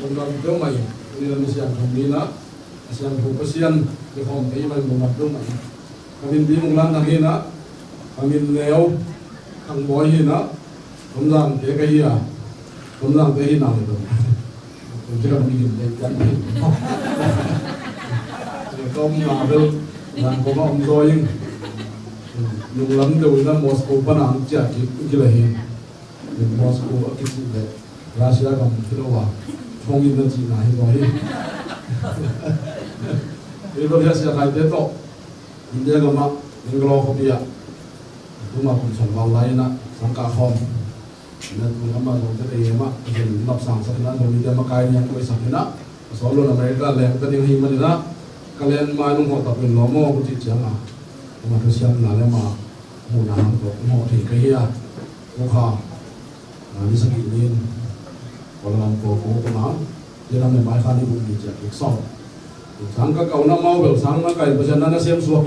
mong làm tiêu mày đi làm siang không đi na siang không có siang thì không thấy mày mong làm tiêu mày kami di mong làm thằng na kami leo thằng boy hi na không làm thế cái gì à không làm thế nào được không chỉ là mình để chắn không mà đâu làm có ông rồi nhưng lắm rồi là Moscow ban ăn chả chỉ là hiện Moscow ở cái gì đấy Russia còn cái đâu à không in được gì này rồi thì bây giờ sẽ khai thế đó India cái mà những cái lo không biết cũng mà cũng chẳng vào lại nè sang cả phòng nên cũng mà rồi cái gì mà thì nộp sang sang đó rồi India mà cái này cũng sang thế đó số lượng America lên cái điều gì mà đó cái lên mà nó họ tậpเป็นล้อมอcũng chỉ chẳng à mà tôi xem là nếu mà hồ nào của họ thì cái gì à cũng khó đi sang cái gì còn làm cổ của nó giờ làm bài khai đi cũng bị chặt được xong sáng các cậu năm mau biểu sáng nó cày bây giờ nó xem suốt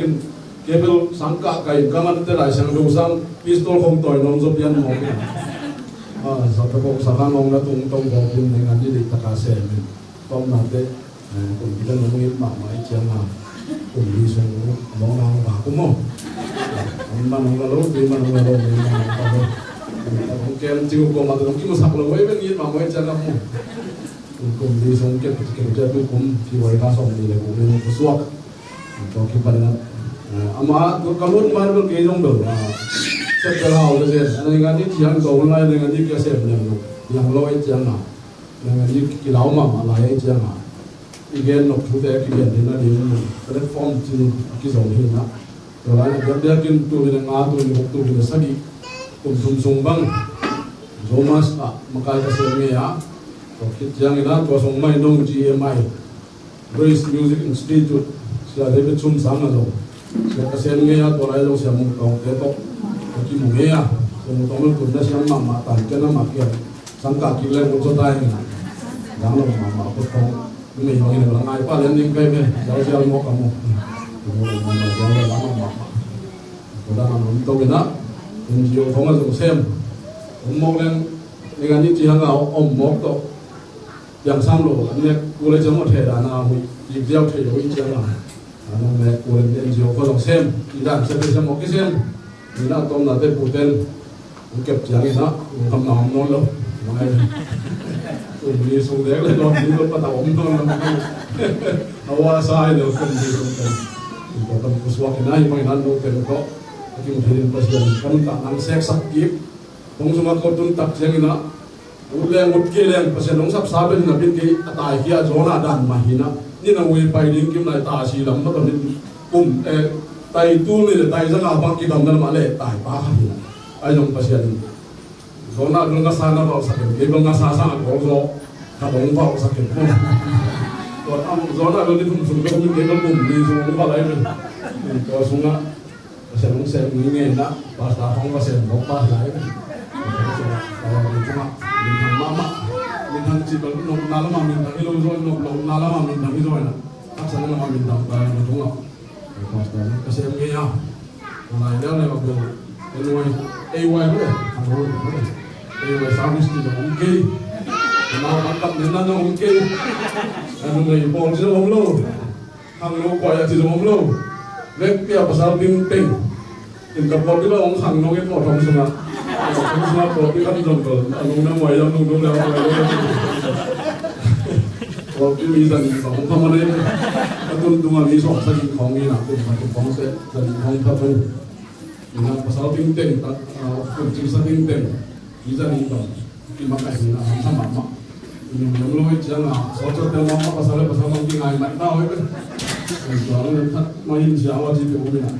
cái biểu sáng cả cày các anh tới lại sang đầu sang pistol không tồi nó giúp dân một cái sau đó cũng sáng ông đã tung tung vào cùng dengan đi tất cả xe mình tôm nào thế cùng kita nungguin mak macam cùng đi xuống mong nào và cũng mong mà nó lâu thì mà nó lâu thì mà nó không kém chịu cùng mà cũng kêu sạc lâu ấy bên nhiên mà mới chân lắm cùng đi xuống cái chơi tôi cũng khi vậy ta xong thì cũng nên có suốt cho cái phần này mà tôi cảm ơn mà nó cái trong đường sẽ cái hào cái gì anh nghe đi tiếng cầu lại anh nghe đi cái xem yang lâu ấy chẳng nào anh nghe đi cái lão mà lại ấy chẳng nào igen nok thu te ki gen na di platform chu ki zong hi na to la na dia kin tu ni nga tu ni tu ni sagi tum sum sum bang zomas a makai ka se me ya to ki jang ina to song mai dong GMI Grace Music Institute sia de chum sang na zo sia ka se me ya to la zo sia mu ko te to ki mu me ya so mu to mu kun na sia ma ta ke na ma ki sang ka ki le mu zo dai ni dang lo ma ko ko mình nói là ngày qua lên những cái này giáo giáo ngọc cả một mà giáo là lắm mà còn đang làm tôi cái đó mình chiều không có dùng xem ông mong lên những anh chị hàng nào ông mong toอย่างซ้ำโลอันนี้กูเลยจะหมดเหตุการณ์เอาอีกเดียวเที่ยวอีกเดียวนะอันนั้นแม่กูเลยเรียนจิ๋วก็ต้องเซมอีด้านเซมเป็นเซมหมดกี่เซมอีด้านต้มน่ะได้ปูเต้นกูเก็บเสียงอีกนะกูทำหนองนอนแล้วไม่กูมีสูงเด็กเลยนอนมีรถประตูผมนอนแล้วมันเอาว่าซ้ายเดี๋ยวคนมีสูงเต็มก็ต้องกูสวกกันนะยังไม่นั้นโดนเต็มก็ที่มันเป็นประเด็นกันต่างนั่งเซ็กสักกิบผมสมัครคนตุนตักเสียงอีนะอุดแรงอุดเกลียงประเด็นน้องซับซ้อนเป็นนักบินที่ตายเกียร์โจนาดันมาหินะนี่นักวิ่งไปดิ้งกิมนายตาชีลำแล้วตอนนี้ปุ่มไตตู้นี่ไตจะงาบังกิดำนั่นมาเลยตายป้าหินะไอ้น้องประเด็นโจนาดุงกษานาเราสักเก็บเก็บงาสาสังของโจถ้าผมเฝ้าสักเก็บตัวอ้ำโจนาเราที่ทุ่มสุดก็มีเก็บปุ่มดีสูงกว่าอะไรเลยตัวสูงอ่ะประเด็นน้องเซนมีเงินนะภาษาของประเด็นบอกภาษาอะไรMinang mama, minang cipal nok nalama minang ilo zoi nok nalama minang ilo na. Aksa nalama minang kaya nunga. Kasi ang kaya, wala ilaw na mag AY ko AY service dito okay. Nakakap din na ng okay. Ano na yung bong sila umlo. Ang lo kwaya sila umlo. Lepia pasal ting-ting. Yung kapag diba ang hangnongin mo tong sunga. Tong sunga po, di kan jungle. Anong na mo ayaw nung na ako ayaw. Huwag pilisan ito. Kung pamanay mo, katundungan iso sa gikong ina. Kung matupang sa gikong tapong. Yung pasal ting-ting, kunting sa ting-ting. Isa nito. Imakay na sa mama. Yung luwit siya nga. Sochot ng mama pasal ang kingay. Nagtawag ko. So, ano na mahin siya. Awa siya umina.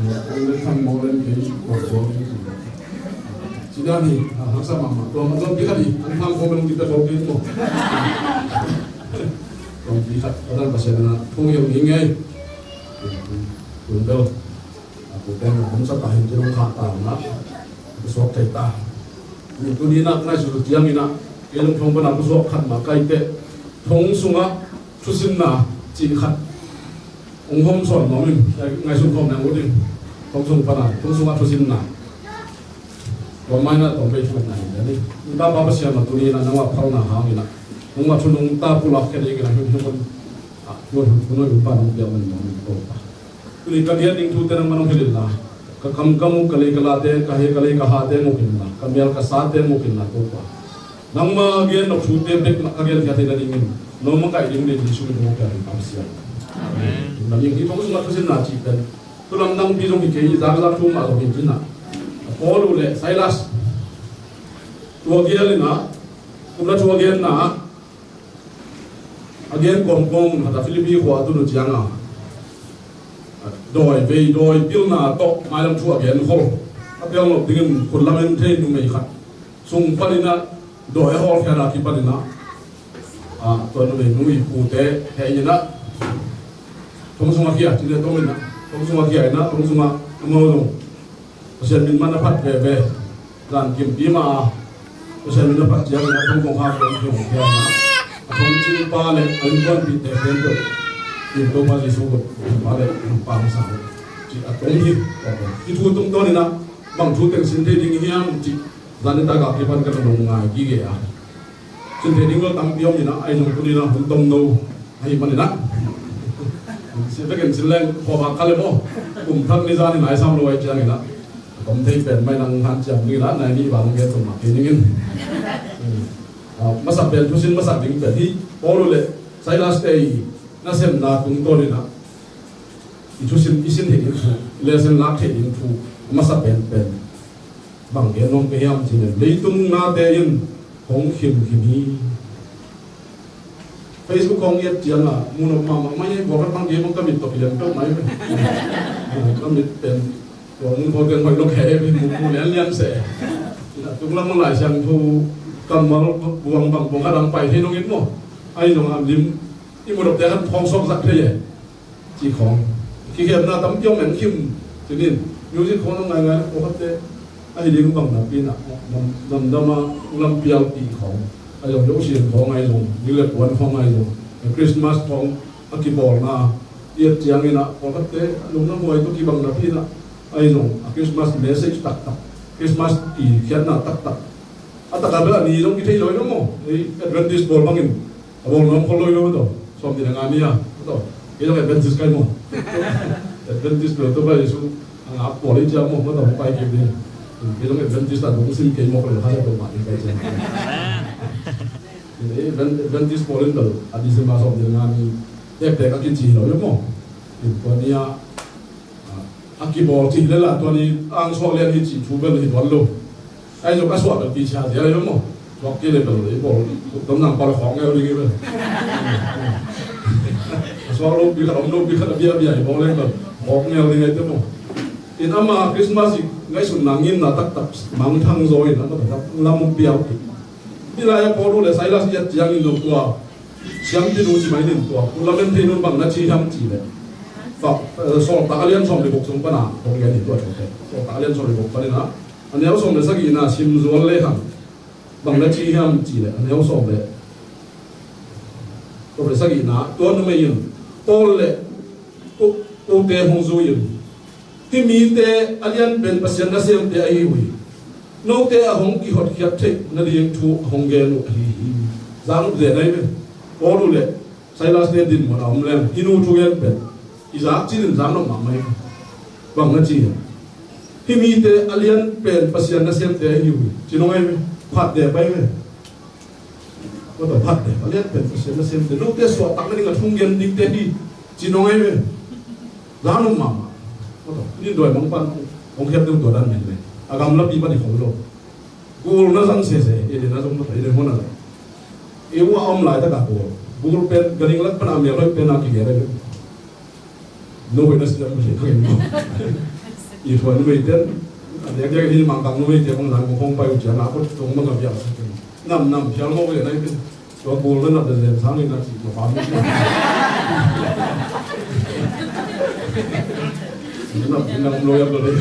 Ang thằng mô lên cái cổ số chỉ ra thì học sao mà tôi mà tôi biết là gì anh thằng không mình kita đâu biết một còn chỉ thật ở đây là không hiểu ý nghe cùng đâu cuộc đời không sắp tại hiện trong khát tao nữa số thầy ta nhưng tôi đi nãy rồi tiêm đi nãy cái lúc không có nào số khát mà cái tệ thông sung á xuất sinh là chỉ khát ông không soi nó mình ngày xuân không nào đi không sung phải là không sung áp suy nào còn mai là tổng về chuyện này đấy ta bảo bác sĩ mà tụi đi là nó học không nào hàng gì nè nung macunung tapulak kaya kaya human human pa ng biyaman mo ito pa. Kung ikalian yung tuta ng manong hilila, kakamkamu kalay kalate kahe kalay kahate mo kinla, kamyal kasate mo kinla ito pa. Nang magyan ng sute bek na kagyan kaya tinalingin, no makailing din isu mo kaya rin kamsiyan. Amen. Naling ito ko sumat kasi nachipan. Tulang nang bisong ikay izagla tuma so hinjina. Paul ule Silas. Tuwagian na, kumla tuwagian na. Again kong hata Filipi ko atu no jianga. Doi vei doi pil na to malam tuwagian ko. Apel no dingin kulamen te nu mai khat. Sung palina doi hol kara ki palina. To no mai nu ipute he ina. Tong sunga kia tile tong ina. Tong sunga kia ina tong sunga ngolong. Pasal min mana pat bebe dan kim bima. Pasal min pat jiang na tong kong ha tong kia na. Tong chin pa le an kon bi te pendo. Kim to ma li su ko pa le pa sa. Ji atong hi. Itu tong to ni na bang thu teng sin te ding hiam ji dan ta ga ki pan ka nong ngai gi ge a. Sin te ding lo tam piom ni na ai nong ku ni na hum tong no ai man ni na. Sin te ken sin leng ko ba ka le mo. Kum thak ni za ni nai sam lo ai jiang ni na.ผมที่เป็นไม่นังหันจับนี่ละในนี้บางเงี้ยสมัครที่นี่มาสับเป็นทุสินมาสับดิ้งแบบที่พอรู้เลยไซรัสเตย์น่าเส้นนาตุงตัวนี่นะอีทุสินอีสินเห็นถูกเลเซนลักเห็นถูกมาสับเป็นบางเงี้ยน้องพยายามจริงเลยตุงนาเตยินของขิมนี้ Facebook ของเงี้ยเจียงอ่ะมูนมาไม่ใช่บอกว่าบางเงี้ยมันก็มีตกเลี้ยงก็ไม่ก็มีเป็นตัวมึงพอเกินไปลูกแห่ไปมูเลี้ยงเสะตุงละมันหลายเสียงทูกำมาบวงบางบวงกระดังไปที่น้องอินโม่ไอ้น้องอันลิมที่มุดแต่กันทองซอกสักเท่ยจีของขี้เกียจน่าตั้มเกี่ยวเหม็นขิมทีนี้ยูที่ของน้องไงโอ้ครับเต้ไอ้ลิมบังนับปีน่ะนำมาลำเปียวปีของไอ้น้องยกเสียงของไอ้น้องยืดปวนของไอ้น้องคริสต์มาสของอากิบอลน่ะเอียดเจียงนี่น่ะโอ้ครับเต้ลุงน้ำมวยตุกีบังนับปีน่ะไอ้น้องคริสต์มาสเมสเซจตักคริสต์มาสอีเขียนน่ะตักอัตตาเบลนี่ต้องกินที่ลอยน้ำมั้งไอ้แอดเวนติสบอลบังอินบอลน้ำพอลอยน้ำตัวสมดีงานนี้อ่ะตัวไอ้ต้องแอดเวนติสกันมั้งแอดเวนติสเบลตัวไปสู้อ่ะบอลอีเจ้ามั้งก็ต้องไปเก็บดิไอ้ต้องแอดเวนติสตัดต้องซิมเกมมั้งเลยเขาจะตัวมาที่ไปเจ้าไอ้เวนติสบอลนั่นอันนี้สิมาสมดีงานนี้เด็กก็กินจีลอยน้ำมั้งตัวนี้อ่ะอากิบอลจีเลยล่ะตัวนี้อ่างสวกเลี้ยงที่จีทูเบลที่วันโลไอ้เจ้าก็สวกแบบปีชาเดียวเลยมั้งสวกกี่เลยเป็นเลยบอลตำแหน่งบอลของเงี้ยเลยเลยสวกลูกปีขนมลูกปีขนมเบี้ยบอลเล่นแบบของเงี้ยเลยเต็มมั้งที่นั่นมาคริสต์มาสไงสุนนังยินน่ะตักมังทั้งโซยนั่นก็แบบลำมุกเบี้ยวที่ไรพอรู้เลยไซรัสยัดยังอินตัวเสียงที่ดูสิไม่ดินตัวคุณละเล่นที่นู่นบังนัดชี้ทำจีเลยก็ส่งตาเลี้ยงส่งในบุกส่งปนาของเงี้ยนี่ตัวโอเคส่งตาเลี้ยงส่งในบุกปนาอันนี้เราส่งในสักกี่นาชิมจวนเลยครับบางนาทีห้ามจีเลยอันนี้เราส่งเลยตัวในสักกี่นาตัวนึงไม่ยินตัวเลยตัวเตะหงซูยินที่มีเตะอันยันเป็นภาษาหน้าเสียงเตะไอ้หุยน้องเตะหงกี่หดขี้เทะนั่นเองถูกหงเกนุจางเตะไหนเป็นพอรู้เลยไซรัสเนี่ยดินหมดเอาเลยฮินูทุกอย่างเป็นอีสานจีนจางน้องมาไม่บางนาทีที่มีแต่อเลียนเป็นภาษาหน้าเสียงเตะอยู่จีน้องไอ้พัดเดไปไหมก็ต้องพัดเดอเลียนเป็นภาษาหน้าเสียงเตะลูกเตะสวดตักนั่นก็ทุ่งเย็นดิ้งเตะดีจีน้องไอ้ร้านน้องมาก็ต้องนี่โดยบางปันของแคบดึงตัวด้านนี้เลยอากาศรับปีบันของเรากูน่าสังเสริฐเดี๋ยวน่าสมมติเดี๋ยวมันอะไรเอวอ้อมหลายตะกับกูเป็นกระดิ่งลักพนันเมียร้อยเป็นนักกีฬาเลยโน้ตนั่นสิจะไม่ใช่เขาเห็นมั้งอีทวนนู้นเต้นเด็กๆที่มังกังนู้นเต้นบางหลังคงไปอุจจาระก็ตรงมันกับยาน้ำเพียงโง่เลยนะเป็นตัวกูเล่นนับเดินทางนี้นะสิมาฟังนี่นับลอยไปเลย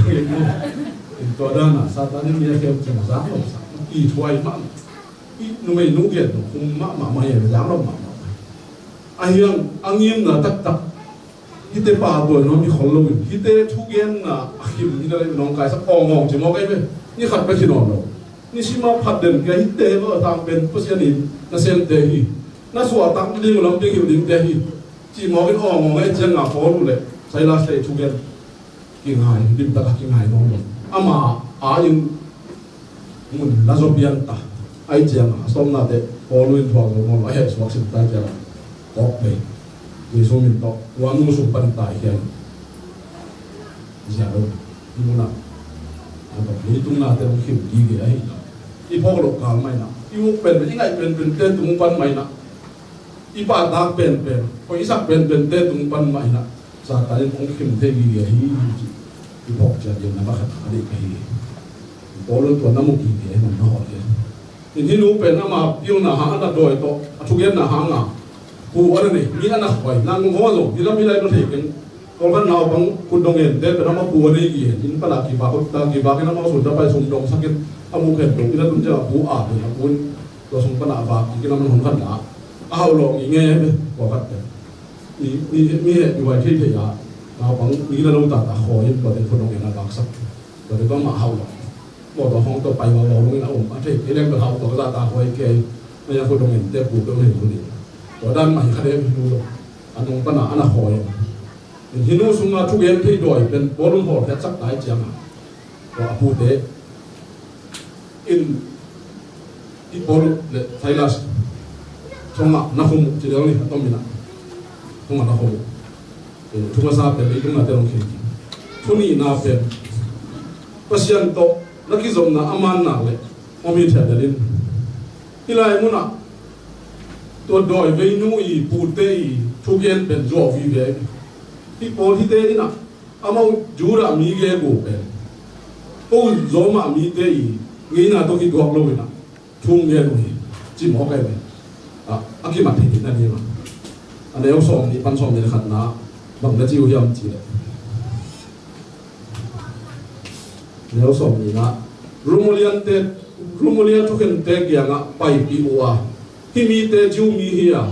ตัวด้านน่ะซาตานนี่มีอะไรจะมาสร้างหรออีทวยมันอีนู้นไม่นู้นเกี่ยคงมาอย่างสร้างหรอกไอ้ยังอังยินน่ะตักฮิตเตป่าตัวน้องมีคนลงฮิตเตทุกเย็นน่ะฮิมฮิตเตน้องกายสักปองงจะมองไอ้เว้ยนี่ขัดไปที่นอนเรานี่ชิมาผัดเด่นกับฮิตเตก็ตามเป็นผู้เสียนินนั่นเสียนเตหี na suwa tak ni ngulam ding hiu ding te hi chi mo kin ong ngai chang nga ko lu le sai la stay together king hai dim ta king hai no ama a in mun la zo pian ta ai chang som na te ko lu in thwa mo la he swak sin ta ja ok be ni so min to wa nu su pan ta hi ja ro ni na apa ni tung na te ong khim di ge ai i phok lo ka mai na i u pen ni ngai pen te tung pan mai na i pa ta pen ko i sak pen te tung pan mai na sa ta ni ong khim te gi ge hi i phok cha de na ba kha ani ke hi ko lo to na mu ki ge na no ge in hi nu pen na ma piu na ha na doi to a thu gen na ha nga ku wa ni mi na khoi na ngo zo ni la mi lai no the ken ko kan naw bang ku dong en de na ma ku ni gi in pa la ki ba ko ta ki ba ke na ma su da pa sum dong sakin amu ken dong ina dun ja ku a ni kun to sum pa na ba ki na man hon khan na a hau lo ngi nge ko kat ni he ni wa thi the ya na bang ni la lo ta ta ho yin ko de ku dong en na ba sak ko de ba ma hau lo mo to hong to pai wa lo ni na a the ke le ba hau to ta ta ho ke na ya ku dong en te ku ko ni ku ni to dan ma kha de lu lo anong pa na ana ho ya hinu sunga thu gen thei doi pen bolum hor ta chak tai chang ko apu te in i bol le thailas thonga na hum chi dang ni atomina thonga na hum thunga sa pe le thunga te rong khi thuni na pe pasian to laki zom na aman na le omi tha dalin ilai muna to doi ve nu i pu te i thu gen pen zo vi ve hi pol hi te ina amau jura mi ge go pe ko zo ma mi te i ngi na to ki dog lo ina thung ge lo hi chi mo ge be a ki ma the na ni ma ane yo som ni pan som ni khat na bang da chi u yam chi le ne yo som ni na rumolian to ken te ge nga pai pi wa hi mi te ju mi hi ya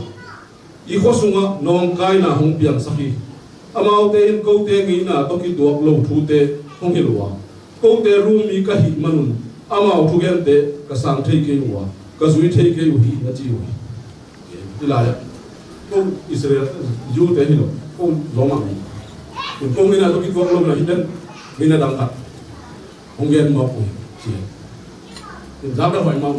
i kho sunga nong kai na hong piang sakhi amau te in ko te ngi na to ki duak lo thu te hong hi luwa ko te ru mi ka hi manun amau thu gen te ka sang thei ke wa ka zui thei ke hi na chi wi ila ya ko Israel ju te hi lo ko lo ma ni ko ngi na to ki duak lo na hi den ngi na dang khat hong gen mo ko chi za da hoi ma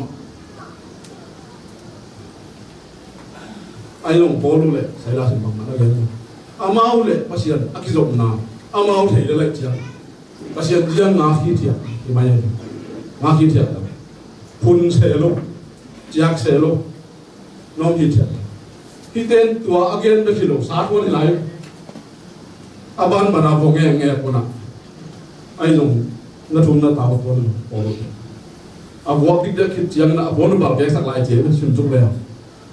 ai long bolu le sai la sim ma na gen amau le pasian akizom na amau thei le lai chiang pasian jiang na hi thia ni mai na hi thia ta phun se lo jiak se lo nom hi thia hi ten tua again be kilo sa ko ni lai aban bana bo nge ko na ai long na thum na ta ko bolu abo tik da khit chiang na abon bal ke sak lai che sim chuk le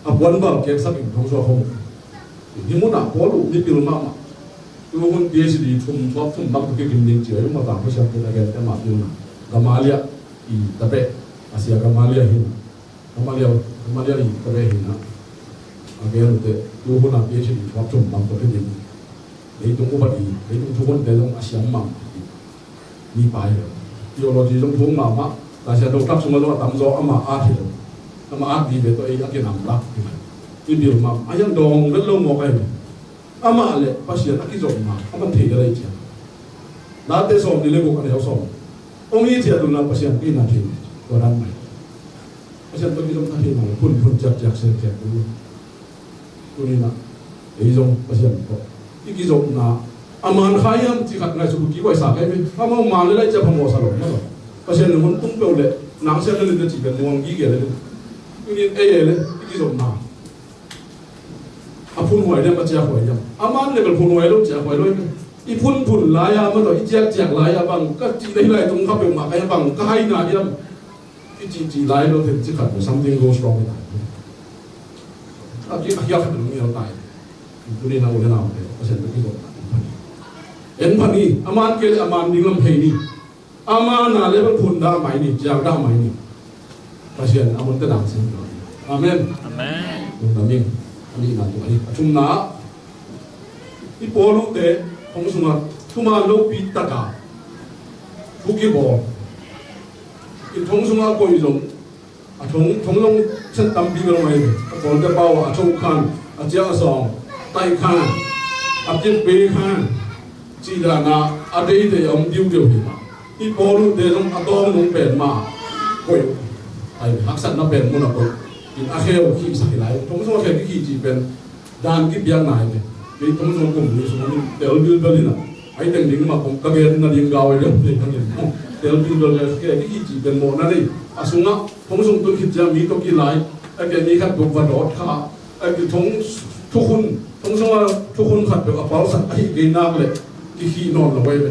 abon bal ke sak in thong so hom himuna polu ni pil mama tu hun PhD thum thop thum bak ke kim ding che ma ta ko sha ke ga ta ma pil gamalia I tape asia gamalia hin gamalia I tape hin na again te tu hun a PhD thop thum bak ke ding ei tung ko ba di ei tung thun de long asia ma ni pai theology long thung ma ma ta sha do tap suma do tam zo ama a thi ama a di be to ei a ke nam la ni bil ma ayang dong vel lo mo kai ama le pasian akizom ma aman thei da lai cha na te som ni le ko kan som omi thia du na pasian ki na thei to ran mai pasian to ki dom ka thei ma phun jak se ke tu ni na ei zong pasian ko ikizom na aman khayam ti khat ngai su ki ko sa kai me ama ma le lai cha phamo sa lo ma pasian ni hun tung pe le nang se le le ti be mo ngi ge le ni le ikizom na phun hoài đem bắt hoài nhầm, aman level phun hoài luôn chả hoài luôn, i phun lái à mà rồi i chẹt lái à bằng các chị đấy lại tung khắp bên mặt cái bằng cái hay nào nhầm, cái chị lái luôn thì chỉ cần something goes wrong với cái cái cái đúng nhiều tài, tôi đi nào cái nào để có thể cái gì em phani, aman cái aman đi làm hay đi, aman là level phun đa máy đi, chẹt đa máy đi, bác sĩ aman cái đảng sinh, amen, amen. Ni na tu ani chung na I polu te hong sunga thuma lo pi taka buki bo in thong sunga ko izong thong long chen tam bi lo mai ko te pau a chou khan a chia song tai khan a tin pe khan chi da na a dei de om diu diu hi ma I polu de long atong nung pen ma koi ai haksan na pen mo na ko in a kheo ki sa hilai thong so khe ki ji pen dan ki biang nai de ki thong so kum ni so ni tel bil balina ai teng ding ma kom ka gen na ding gaw de thang ni tel bil bal ke ki ji pen mo na ni asunga thong so tu khit ja mi to ki lai a ke ni khat dok va dot kha a ki thong thu khun thong so thu khun khat pe a pau sa ai ge nak le ki khi non lo wei be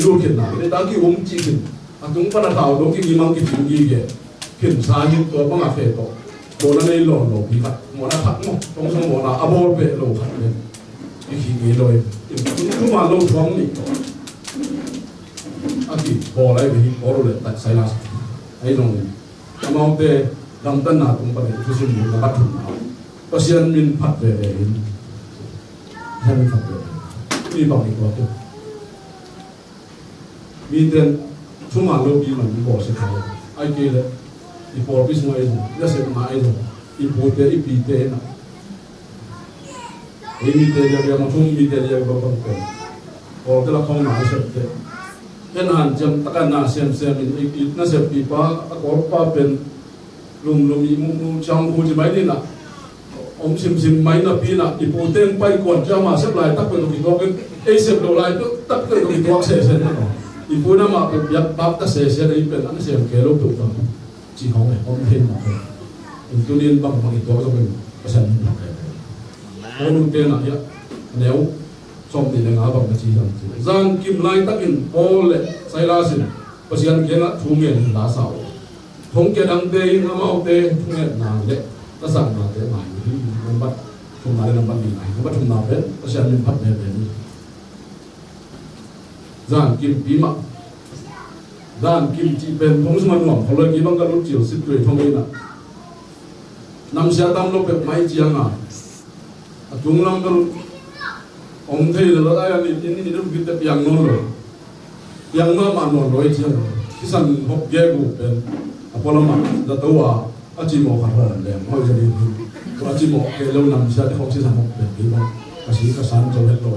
lu khin na le ta ki chi khin a tung pa na tao do ki mang ki ting gi ge khin sa hin to pa nga fe to mo na nei lo lo bi khat mo na khat mo tong so mo na a bol be lo khat le ki khi ge loi tu ma lo thong ni to a ki bo lai be hi bo le ta sai la ai long among te dam tan na tung pa le tu sin ni na bat na pasian min phat ve ve in ha min phat ve ni ba ni ko mi ten chuma lo bi man bo se khai ai ke le I por bis mo ai ya se ma ai I po te I pi te na I mi te ya ma thum mi te ya ba ba ko o te la khong na se te en han jam taka na sem sem I na se pi pa ko pa pen lum I mu chang hu ji mai ni na om sim mai na pi na I po ten pai kon ja ma se lai tak pe to ki ko ke ai se lo lai tak pe to ki ko se na I po na ma pe yak bap ta se ai pen an se ke lo tu ta chỉ không phải ông thêm mà thôi, tôi điên bằng bằngito cho mình, cái sản phẩm này, ông tên là vậy, nếu xong thì ngã bằng cái gì rằng, giang kim lai tắc in Paul lệ, sai la xin, cái gì anh kia là thu nghiền lá sạo, không kia đăng tê in mau tê thu nghiền nào lệ, taสั่งnào tê mày, năm bắt, thu nào năm bắt gì này, năm bắt thu nào hết, cái gì anh mình phát về về đi, giang kim bí mật dan kim chi pen thong sman ngom khole ki bang ka lu chiu sit tui thong ina nam sia tam lo pe mai chiang a atung lam ka om thei lo ai ani ni ru ki te piang no lo piang no ma no lo chiang ki san hop ge gu pen apolo ma da to wa a chi mo kha ron le mo ja ni ko a chi mo ke lo nam sia de hop si san hop pe ki ba ka si ka san cho het lo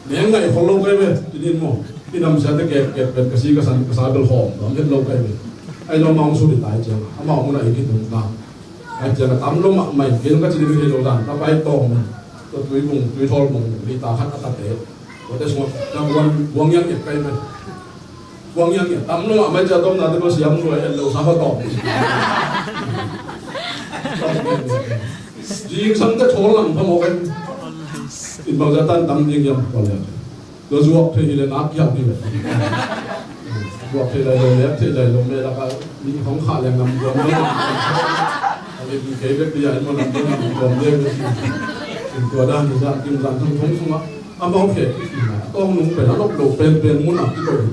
ne ngai kholo ke be ti moที่นำเสนอเก็บเป็นกระสีกระสันกระสายเป็นหอมเราเห็นเราไปเลยไอ้เรามองสุดตายเจ้าเอามองมันอะไรคิดถึงตาไอ้เจ้าก็ทำเราใหม่เห็นก็จะได้ไม่เราดันถ้าไปตรงตัวตุยมุงตุยทอลมุงลีตาขัดตาเตะก็จะสมมติน้ำวางยังเก็บไปไหมวางยังเก็บทำเราไม่จะต้องนั่นก็เสียงเลยเราสาวตอบยิงสังก็โชว์หลังพมกันอินบางจะตั้งตั้งยิงยังก่อนเลยเราจวบที่เลยนักยากนี่เลยจวบที่เลยเล็บที่เลยลงเลยแล้วก็มีของขาดอย่างนำรวมเลยอะไรเป็นเกล็ดใหญ่มันนำรวมเลยเป็นตัวด้านนี้จะกินร้านทั้งทั้งว่าอ้าวโอเคต้องนุ่งเป็นแล้วลบเป็นมุนอับที่ตัวเอง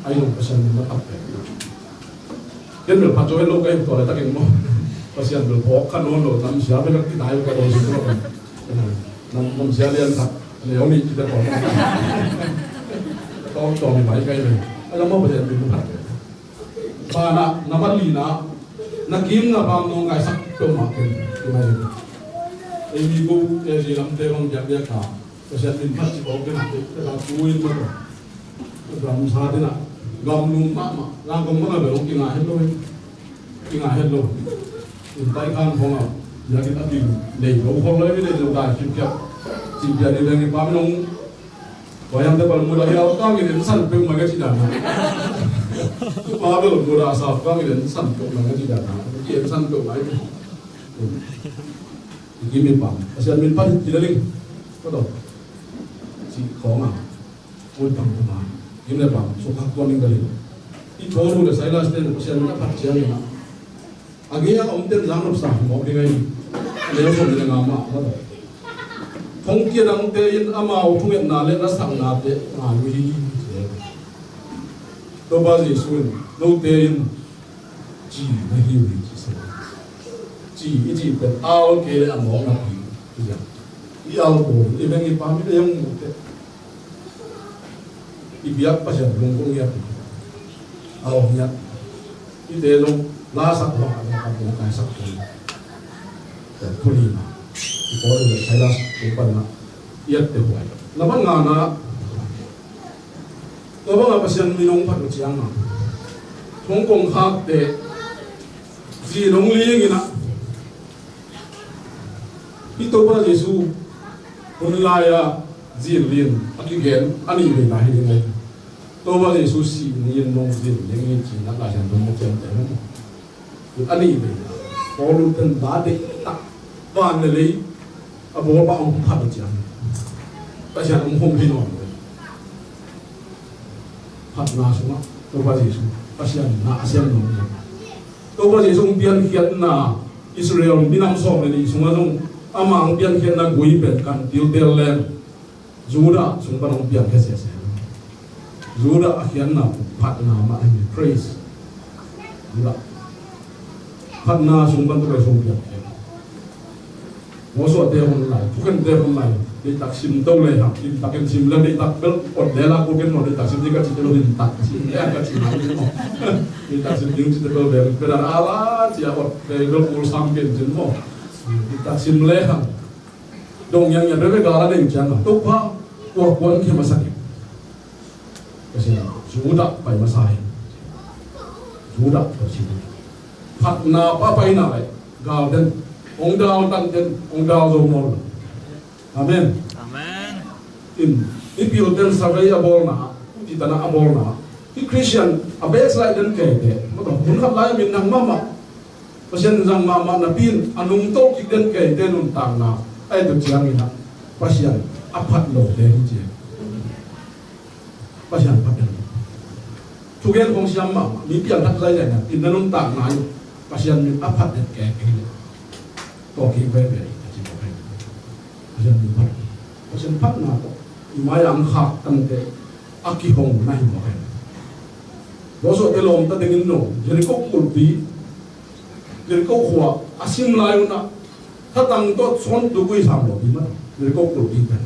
ไอ้นุ่งประชันมันอับเป็นเรื่องพัดโจ้ให้โลกไอ้ตัวอะไรตั้งเองมั้งประชันเรื่องพกขนมโหลดน้ำเสียไปแล้วที่ตายก็โดนสิ่งนั้นน้ำเสียเรียนครับเดี๋ยวมีจะบอกต้องจองไหวใกล้เลยแล้วมั่วประเด็นเป็นผู้ผัดบ้านะน้ำมันลีนะนักกินนะบางน้องไงสักตัวมาเป็นตัวไหนไอ้มีกูเอจีลำเตะบางอย่างเดียวขาประชาชนพัดจีบออกกันแต่เราคุยมาแล้วเราไม่ทราบนะกำนุ่มมากมาร่างกำมันก็แบบกินอาหารเห็ดเลยกินอาหารเห็ดเลยอินไตข้างของเราอยากกินอะไรเด็กเราคนเลยไม่ได้เราได้ชิมแค่จิบยาดีเลยป้าไม่ลงว่ายังแต่บอลมูลาเฮียก้าวกินสั่นเป็นมันก็จีดานะป้าเป็นมูลาสาวก้าวกินสั่นเป็นมันก็จีดานะกินสั่นเป็นไหมกินมีปังอาจารย์มีปังจีดาลิงก็ต้องจีของอ่ะโอ้ยปังมากินได้ปังสุขภาพตัวลิงกันเลยที่โชว์ดูเลยไซรัสเนี่ยอาจารย์ก็พัดเชียร์เลยนะอาเกียร์อมเต้นล้างรถสั่งหมอกยังไงเลี้ยวส่งยังงามอ่ะก็ต้องคงเกี่ยงเตยินอามาทุ่งเงินนาเล่นรัสังนาเตงานวิธีตัวบ้าจีส่วนเราเตยินจีไม่หิวจีจีเป็นเอาเกลือหมองนักอีอย่างอีเอาโบอีเป็นอีปาไม่ได้ยังหมดอีเบียบประชันลงกงเงียบเอาเงียบอีเตลง la sak ho ka ko ka sak ko te khuli ma ko le sai la ko pa na yat te huai la ban nga na ko ba nga pasian minong phat chiang na thong kong khak te ji long li ngi na hi to ba Jesu kun la ya ji lin akigen ani le na hi ngai to ba Jesu si ni nong din ngi chi na ka jan dong chen te mo ani le ko lu ten da de ta ban le a bo ba ong phat chiang ka jan ong hom hi no phat na suma to ba Jesu pasian na asian no to ba Jesu pian khiat na Israel binam som le ni sunga dong amang pian khiat na gui pen kan til del len Juda sung ba nong pian khe se Juda akhian na phat na ma ai praise Juda phat na sung ban to ba sung pian mo so te hon lai tu kan te hon lai de tak sim to le ha sim tak ken sim la de tak bel od de la ko ken no de tak sim ka chi lo de tak sim ya ka chi na de tak sim ding chi de bel bel per ala chi a od de lo ko sam ken chen mo de tak sim le ha dong yang ya de ga la de chang to pa ko kon ke ma sa ki ka si Juda pai ma sai Juda ko chi phat na pa pai na lai ga den ông đào tăng tên ông đào dầu mol amen Amen. in biểu tên sabai abol na ti tana abol na ti Christian abes lại đến kể thế mà còn muốn khắp lại mình nằm mama pasien rằng mama na pin anung to ki den kể tên nun tang na ai được chiang ina pasien aphat lo thế chi pasien aphat tu gen kong siam ma mi pian thak sai này in nun tang na pasien mi aphat den kể có khi về về chỉ có phải dân phát nào mai làm khác tăng thế aki hồng này mà phải đó số cái lồng ta đừng nổ jadi kau kulti jadi kau khua asim lai una ta tăng tốt son tu kui sam lo di mana jadi kau kulti kan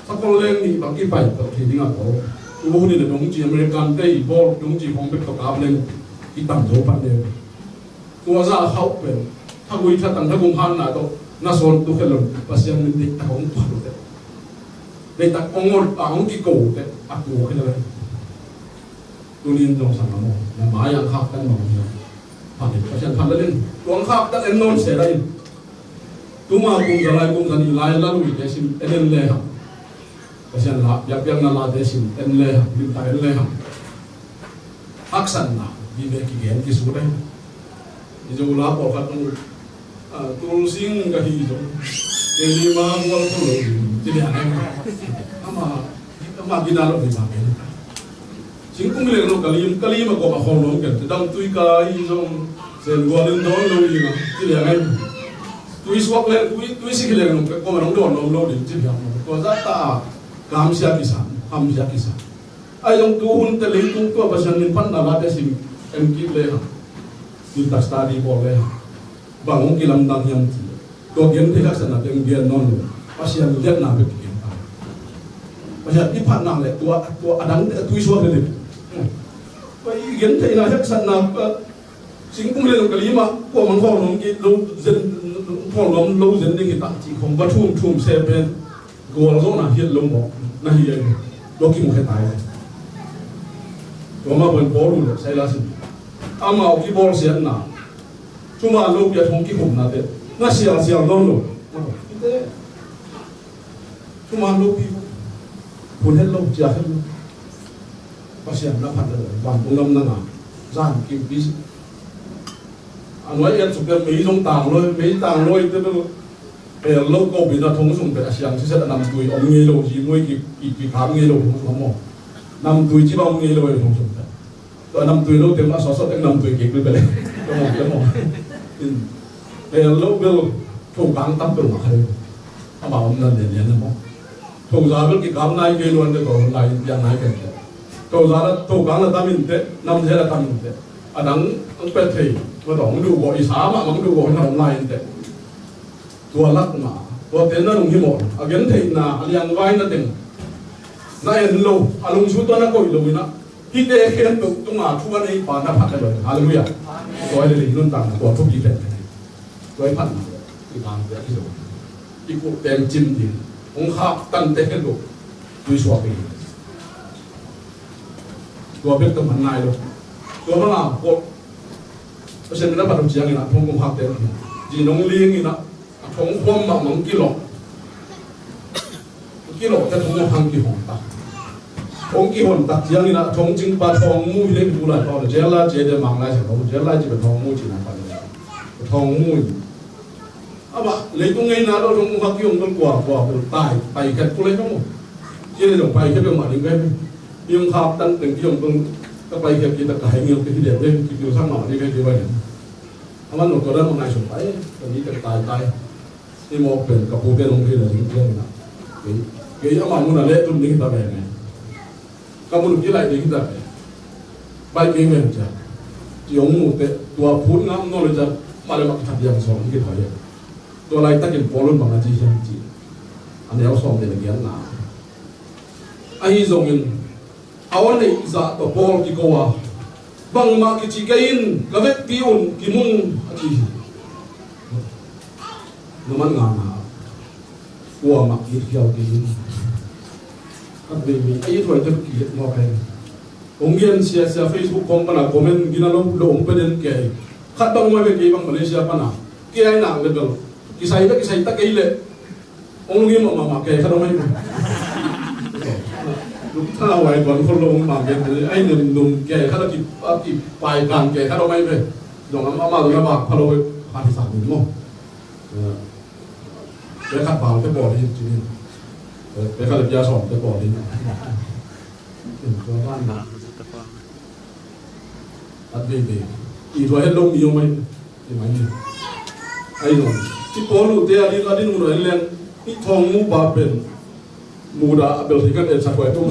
ta kau leng ni bagi pai ta thì đi ngang ko tu ni le dong ji American tei bol dong ji hong bet ka ka leng ki tam do pa de tua za hau penถ้าคุยถ้าตั้งถ้ากุมพันนะตัวน่าสนตัวแค่ลมภาษามันเด็กตะของพันเลยเด็กตะองงอ่างกี่โก้แต่อักโก้แค่นั้นตัวนี้ต้องสั่งมาแล้วหมายังขับกันมาเนี่ยพันเด็กภาษาพันแล้วเนี่ยตัวขับตั้งเอ็นนอนเสียได้ตัวมากุมจะไล่กุมจะนี่ไล่แล้วลุยเดชิมเอ็นเลยครับภาษาละยับยั้งนั่นละเดชิมเอ็นเลยครับลิมตาเอ็นเลยครับอักษรนะดีเด็กกี่เงี้ยกี่สุดเลยนี่จะอุลาบอกกันตัวสิ่งก็ฮีโร่เอลิมาวัลตุลที่เนี่ยama gina lo di bagen sing kung le no kalim ko ma khong lo ken dang tui ka hi zong sen go len do lo yi na ti le ngai tui swak le tui sik le no ko ma do lo di ti ya ko za ta kam sia kisan ham sia kisan ai dong tu hun te le tu ko ba san nin pan na la te sim em ki le ha ti ta study bo le bang ki lam dang yang ti ko gen te ka san na teng gen non lo pasian let na be ki ta pasian ti phan na le tua adang tui swak le ko i gen te na hak san na sing kum le no kali ma ko man ko nom ki lo zen ko lom lo zen ni ki ta chi khom ba thum se ben go lo na hiet lo mo na hi lo ki mo khe tai ko ma bon bo lu le sai la sin ama o ki bol sian na cuma lo ya thong ki hom na te na siang non lo ite cuma lo ki pun het lo ja het pasian na phat le ban ungam na na zan ki bis anoi en super mi jong tang loi te lo ko bi na thong sung pe siang chi set nam tui om nge lo ji moi ki kham nge lo thong mo nam tui chi ba nge lo thong sung pe to nam tui lo te ma so nam tui ki pe le to mo để lâu bel thùng cán tắm bel mà hay, à bảo ông nên để nó mỏ, thùng giá bel cái cám này cái luôn cái còn lại dạng này cái, thùng giá là thùng cán là tắm mình thế, năm thế là tắm mình thế, à đắng ông bé thầy, mà đóng đủ gọi sáng mà ông đủ gọi nó lại thế, tua lắc mà, tua tiền nó đồng như một, à kiến thầy là liang vai nó tiền, nay lâu, à lùng xuống tua nó coi lâu nó, ฮิเตเคนตุตุงอาทุกวันนี้ปานนับพักเลยฮาเลลูยาตัวเรื่องรุ่นต่างตัวทุกยี่เป็นตัวพันอีกบางเรื่องที่สุดอีกพวกเต็มจิ้มดินองค์ข้าตั้งเต็มลูกดูสวบอีกตัวเป็นตัวมันนายลูกตัวมันอ่ะพวกเพราะฉะนั้นเราต้องเจียงนี่นะทงองค์ข้าเต็มจีนงเลี้ยงนี่นะทงความหมังกิโลจะทงพังกี่หงตาทงกี่หงตาเจียงนี่นะทงจริงปะทงมูเลี้ยงดูแลตอนเจล่าเจเดมังไล่เสร็จแล้วเจล่าจะเป็นทงมูจีนไปเลยทงมูอ่ะบ่เลยตรงนี้นะเราทงพังกี่หงต้องกว่าเป็นตายไปแค่ตัวเล็กทั้งหมดที่เราไปแค่เป็นหมาดึงได้ยังขับตั้งถึงที่หงต้องก็ไปแค่กินตะไคร้เงี้ยกินที่เดียวเล่นกินอยู่ข้างหน้านี่แค่ที่ว่าเนี่ยถ้ามันหนุนตัวนั้นมันนายส่งไปตอนนี้จะตายนี่มองเป็นกับผู้เป็นองค์ที่เหลือถึงเรื่องนะเกี่ยอามุนอะไรตุนนี้kita bayangin kamu gila ini kita baik ini aja yang mute tua pun ngam nol aja malah mak kita diam soal ini kita ya tua lain tak polon banget sih yang sih ane harus soal ini lagi na ahi zongin awan ini za to pol di kawa bang mak kicigain gavet piun kimung aji naman ngana gua mak kiau gini kan baby ayo tuh itu kiat mau kayak onggian sia Facebook kom pana komen gina lo ompeden kayak kat bang mau kayak bang Malaysia pana kayak nang level kisah tak kayak le onggian mau mama kayak kalau mai lu kita awal tuan kalau mama kayak ayo nung kayak kalau ki pai kan kayak kalau mai be dong mama tuh apa kalau hati sakit mau dekat bawah tu boleh jadi, dekat lebih asal tu boleh. Tuan nak, ada itu ada long yang main, ni. Ayo, si polu dia ada nurul yang ni thongmu bapen, muda abel ikan sakwa itu.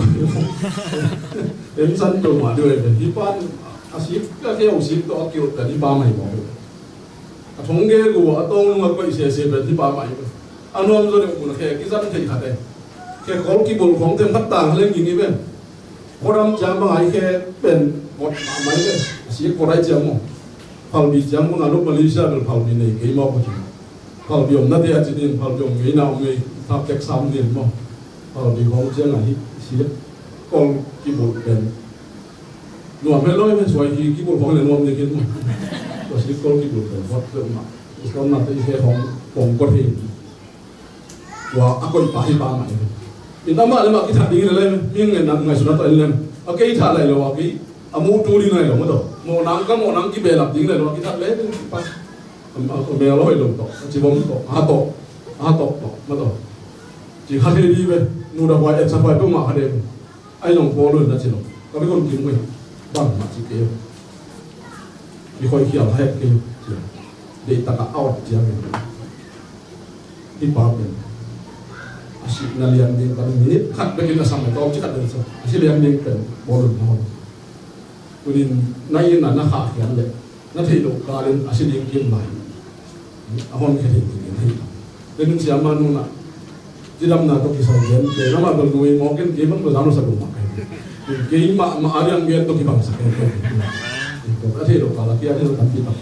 Emsan tu mah dia, hipan asyik kerja usyik tu akibat dari bamai bawa. Thongge gua atau nunggu apa isi dari bamai. Anu am zo de mun khe kizan thei khate khe kol ki bol khom tem khatta hlen gi ni ben kodam jam ba ai khe ben bot mai de si ko rai jam mo phal bi jam mo alu Malaysia bel phal bi nei ke mo ko phal bi om na de ati din phal bi om ngai na om ngai thap tek sam din mo phal bi khom jang ai si kol ki bol ben no me lo me soi ki bol khom le no me ke mo to si kol ki bol ben bot ke ma ko na te khe khom ko thi wah aku ipahi pamai. Inta mak lemak kita dingin lelem, minggu nak ngai sunat lelem. Oke kita lelem lagi, amu tuli ngai lelem tu. Mau nang ki belak dingin lelem kita lelem pas. Aku belak lelem tu, cibom tu, hatok tu, macam. Jika hari ni be, nuda buat sampai tu mak ada. Ayo nong polon dah cilo. Kami kon kim be, bang mak cikgu. Dikoi kial hai kiu, dia tak out dia be. Ipapin. Asyik nalian din pada minit kat bagi na sampai kau cakap dan so asyik lian din kan bolon mohon kemudian naik na nak kian le na thei do kalian asyik din kian mai ahon ke thei kian thei dengan siapa nu na jidam na to kisah kian ke nama berdua mungkin kian bang bersama satu makai kian mak ada yang biar to kian sakit itu asyik do kalian kian itu tak kita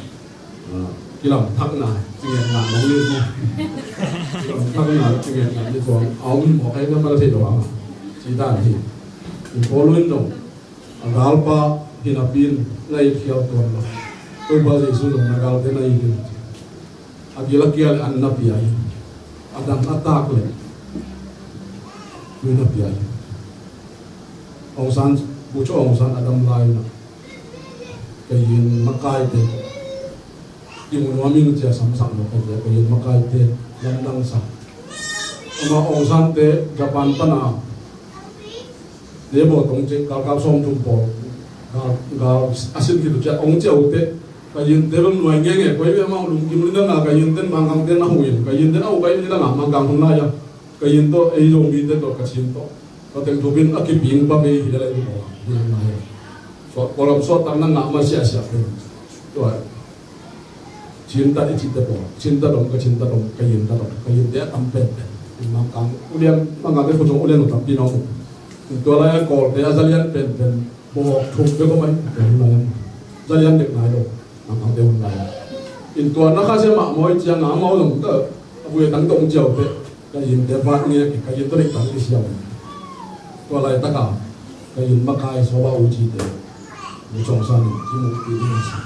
kilam thak na kian na nong ni tu thak na kian na ni tuang awam mau kayak mana sih doang cerita ni polun dong agalpa hinapin ngai kiau tuan lo tu bahasa Yesus dong agal te nai gitu agila kial anna piai adam atak le mina piai ongsan buco ongsan adam lai na kayin makai te yung naming siya samsam mo kaya kayin makai te landang sa ama ongsan te Japan pa na debo tong che kal som tum po ga asin gitu cha ong che ute kayin te bang nuai ngenge ko ye ma lung kim na na kayin ten mangang ten na huin kayin ten au kayin na mangang hung na ya kayin to ei jong bi te to kasin to ko teng thubin akiping pa me hidala ni mo na ya so kolam so tang na ma sia sia to cinta di cinta po cinta dong kayin dia tampen mangang ulian mangang te ko jong ulian utam pinong itu lah ya kol dia asalian pen บอกถูกไปก็ไม่เดี๋ยวนั้นจะยันเด็กนายดอกน้ำเดียวกันอินตัวนักข่าวเสียมามวยเจียงหาเมาหลงก็คุยตั้งตรงเจียวไปก็ยินเดี๋ยวว่าเนี่ยก็ยินตัวเล็กตั้งที่เชียวตัวอะไรตะกาก็ยินมาคายโซบะอุจิเดมุจงซันที่มุกีนี่สิ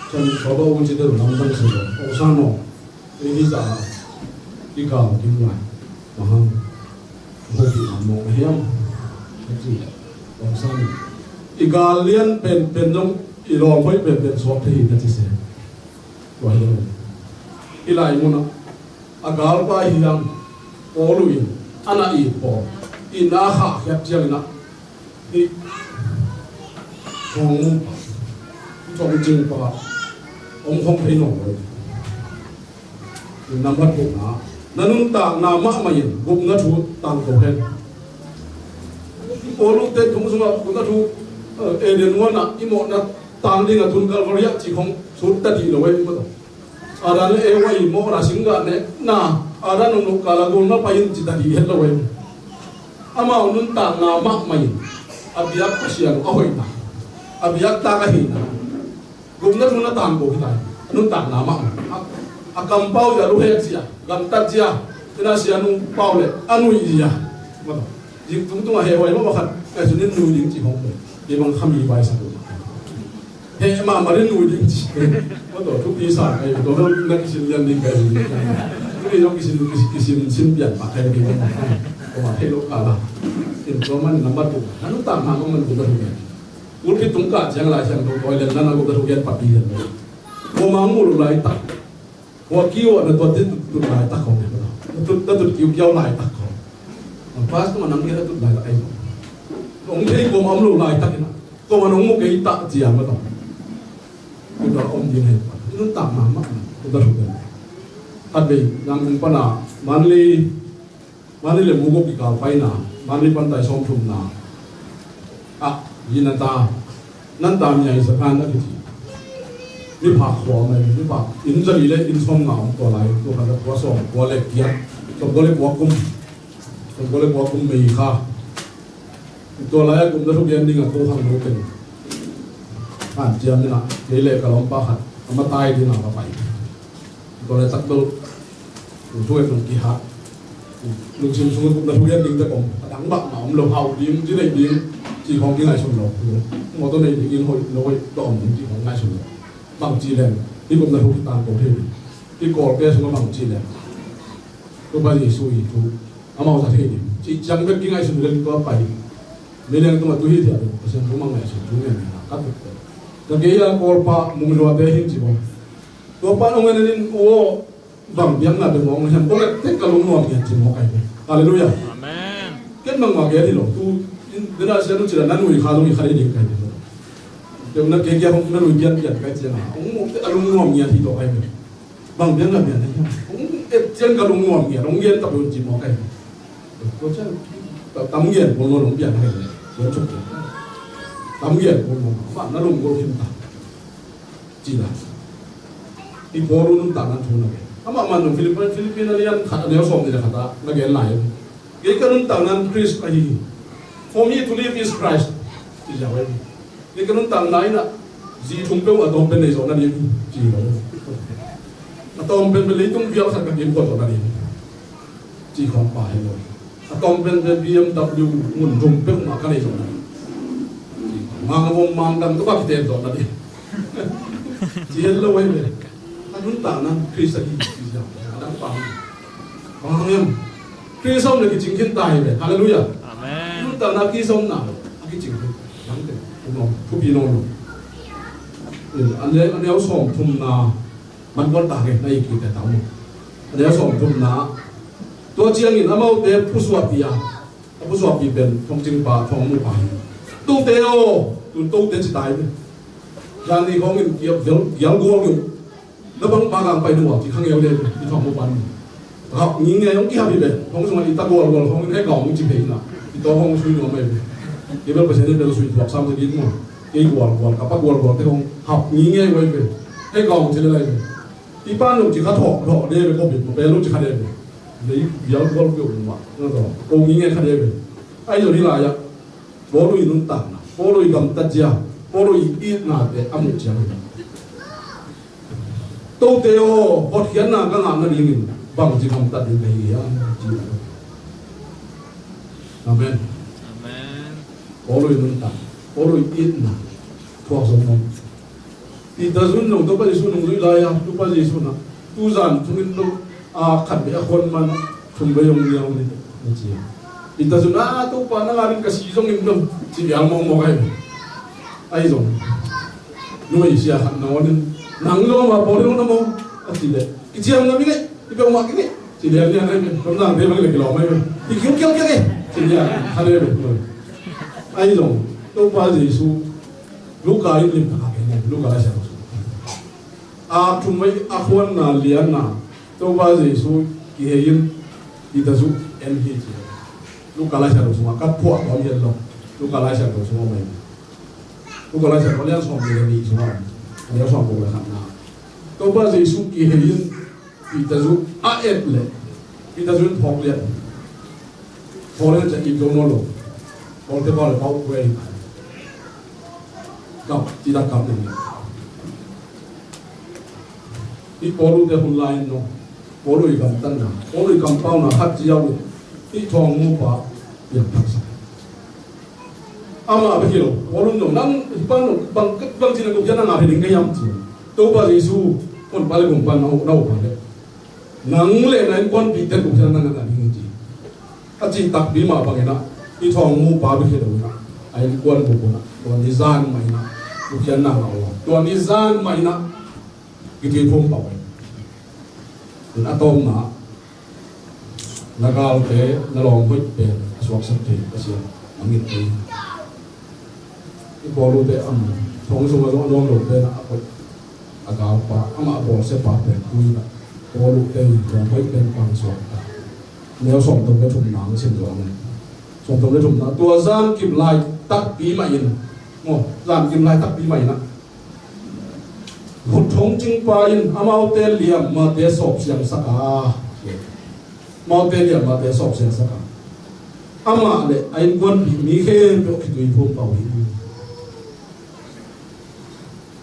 ฉันโซบะอุจิเดน้ำตั้งสิโอซานโนนี่จะที่เก่าที่ใหม่มาฮัมโฮกิมองเฮียมที่โอซานอีกาเลียนเป็นน้องอีรองไว้เป็นสอบที่นั่นที่เสียตัวเฮียมอีไลมุนะอากาลไปเฮียมโอลุยอันนั้นอีพออีน่าขาแคบเจียงนะอีชงจริงปะองค์คงให้หน่อยนำพัดบุกนะนั่นต่างนามะมายินบุกนัทูต่างตัวเห็นโอลุเต็มทุ่งสมบัติบุกนัทูเอเดียนวันน่ะอีโมนะต่างดิ่งทุนกัลวาริยะจีของสุดตัดดีเลยมั้งอาดานเอวอีโมราสิงห์เนี่ยน่ะอาดานนุ่งกาลากุลมาไปยินจิตดีเห็นเลยอามาอุนต่างนามะมายินอาบิยักเสียงเอาไว้นะอาบิยักตากระหินะบุกนัทูน่ะต่างกูที่ไหนนุ่นต่างนามะakam pau ya ruhe sia gam tat sia ina sia nu pau le anu ia ma jing tung tung he wai ma khat ka sunin nu jing chi hong de bang khami bai sa he ma ma rin nu jing chi ma to thu pi sa ai to no na ki sin yan ni ka ni ni yo ki sin pian ma kai ni ma ko ma he lo ka la in to man number 2 anu ta ma ko man ko da hu ul ki tung ka jang la jang to toilet na na ko da hu yan pa pi yan ko ma mu lu lai taว่าคิวอันนั้นตัวที่ตุดลายตะของเนี่ยตุดคิวเกี่ยวลายตะของพาสก็มันนั่งเกี่ยวตุดลายตะไอ้องค์ที่กูมันรู้ลายตะนี่นะก็มันองค์มุกไอ้ตะเจียมาต่อกูจะอมยิงให้นั่นตะมามากกูจะรู้กันทัดไปยังมึงปนามันเลยมุกปีกาไฟนามันเลยปันไตส้มทุ่มนาอ่ะยินนั่นตามใหญ่สะพานนั่นที่นี่ผักหัวมันนี่ผักอินจะมีเลยอินส้มหนาวตัวไหนตัวกันตัวส้มตัวเล็กเกียร์ตัวเล็กหัวกุ้มตัวเล็กหัวกุ้มมีค่าตัวไหนกุ้มจะทุกเย็นดิ้งกับตัวข้างนู้นเป็นผ่านเจียมนี่นะเกลี่ยกับล้อมปลาขัดเอามาตายที่หน้าเราไปตัวไหนตักตัวช่วยตรงกี่ฮะลุงชิมช่วยกุ้มจะทุกเย็นดิ้งจะกุ้มดังบักหนาวเราเผาดิ้งที่ไหนดิ้งจีของที่ไหนชนเราหมดตัวไหนดิ้งหอยเราต้มจีของง่ายชนเราบางจีแหลมที่ผมจะถูกตามโปรเทนที่ก่อแก้สมบางจีแหลมก็ไปสู้อีกทุกอามาจะเทนี่จีจังเป็นกิ่งไอ้สุดเรื่องก็ไปไม่เรื่องตัวตัวที่เดียวเพราะฉะนั้นผมมั่งไงสุดทุกอย่างนะกัดแต่เกี่ยก่อป้ามุงรัวเบหินจีบตัวป้าองค์นั้นโอ้บางยังน่ะเป็นมองเห็นพวกเล็กเทคกระลุงนวมเห็นจีมองไอ้เนี่ยฮาเลลูยาอาเมนเกิดมังมาเกี่ยที่หลงตู้เดี๋ยวเราเชื่อรู้จักนั่นอุ้ยข้าต้องมีใครดีกันเดี๋ยวนักเกี่ยวของนั่นอุ้ยเกี่ยกันไปเจ้าองค์อารมณ์งวงเงียที่ต่อไปบางเรื่องอะไรเนี่ยองค์เจ้าก็ลงงวงเงียลงเงียตับโดนจีมอไก่ก็เช่นตำเงียบนลงเงียให้เดี๋ยวชุบตำเงียบนลงฝั่งนั่นลงก็หินตาจีน่าที่พอรู้นั่นต่างนั้นทุนอะไรถ้ามันฟิลิปปินส์เรียนขัดเดียวส่งนี่แหละขัดนักเรียนหลายเกี่ยวกับนั่นต่างนั้นคริสต์ไอ้ for me to live is Christ ที่จะไว้เกี่ยวกับนั่นต่างไหนนะจีทุ่งเป้าอะตอมเป็นในโซนนั้นเองจีเราอะตอมเป็นเลยต้องเบี้ยขัดกับยิมก่อนตอนนั้นจีของป่าให้เลยอะตอมเป็นBMW มุ่นทุ่งเป้ามากันในโซนนั้นมังงมังกันก็บ้าที่เต็มตอนนั้นเองจีเห็นแล้วไว้เลยอันนั้นต่างนั้นคริสต์จีจะดังปังฟังยังคริสต์เนี่ยกิจจริงตายเลยฮาเลลูยาอาเมนนั่นต่างนั้นคริสต์น่ะกิจจริงดังเต็มน้องทุกพี่น้องอันนี้เอาส่งทุ่มนามันก็ต่างกันในกี่แต่ต่างอันนี้เอาส่งทุ่มนาตัวเชียงอินอามาเดผู้สวดปีเป็นทองจิงป่าทองมุปาตู้เตโอตู้เตจิตายเลยยานนี้เขาเงินเกี่ยวกัวอยู่แล้วบางปางไปดูว่าที่ข้างเอวเลยที่ทองมุปันครับงี้ไงต้องกี่ฮาบิเป็นทองสมัยตะกัวเขาเงินให้กล่องมึงจีเพย์นะที่ตัวห้องช่วยดูไม่เป็นที่เป็นเปอร์เซ็นต์เป็นช่วยบอกซ้ำจะกินมั้งกี่กัวกับปักกัวที่ห้องหับงี้ไงไว้เป็นให้กล่องจะได้อะไรที่บ้านลูกจีเขาถอดได้เป็นก็เป็นเป็นลูกจีเขาได้เป็นเลยเดี๋ยวก็อยู่หนึ่งวันนั่นต่อโอ้งี้ไงเขาได้เป็นไอ้ตัวที่ไรอะบอกดูอินนุ่นต่างนะโอ้ poroi gam tajia poroi it na te amu chiang to te o hot hian na ka nga na ringin bang ji gam ta din nei ya ji amen Amen. poroi nun ta poroi it na thua so mong ti da zun no to pa isu nung zui la ya tu pa isu na tu zan thungin no a khat be a khon man thum be yong yang ni ji ti da zun a tu pa na ngarin ka si jong im no ji yang mong mo kai ai zong noi sia khat na wan nang lo ma po lo na mo a ti le ki chiam na mi ke ti be ma ke ti le ni an re kom nang de ma le ki lo mai ti kyung kyung ke ti ya ha le be ai zong tu pa isu lu ka lim ta ke ne lu ka la sia a thumai a khon na lian na to ba jesu ki hein di ta su en hi chi lu ka la sia ro suma ka phwa ba yen lo lu ka la sia ro suma mai lu ka la sia ro lian som de ni suma ya som bo la na to ba jesu ki hein di ta su a et le di ta su phok lian phok le cha ki do mo lo phok te ba le pau kwe gặp chỉ đã gặp được đi bolu de hun lai no bolu i gam tan na bolu i gam pau na hat ji yau đi thong mu pa yang tak sa ama ba hilo bolu no nang bang ji na ko jana na he ding yam ji to ba jesu on pa le gum pa na pa le nang le na kon bi te ko jana na na ding ji a ji tak bi ma ba na đi thong mu pa ba hilo na ai kon bu na kon ni zan mai na ku kian na lo kon ni zan mai na cái chuyện phong bảo nên atom na gal thế na lòng với bền suốt sắc thế cái gì mà nghiền thế cái bolu thế âm phong số mà lòng lòng thế na gal pa ama bol sẽ pa bền cùi na bolu thế lòng với bền bằng suốt nếu sống trong cái thùng nắng xin rồi sống trong cái thùng nắng tua gian kìm lại tắt bí mày in ngô gian kìm lại tắt bí mày na hụt thong chinh pa in amau te liam ma te sop siang saka mau te liam ma te sop siang saka ama le ain kon bi mi khe pe ki tui phom pau hi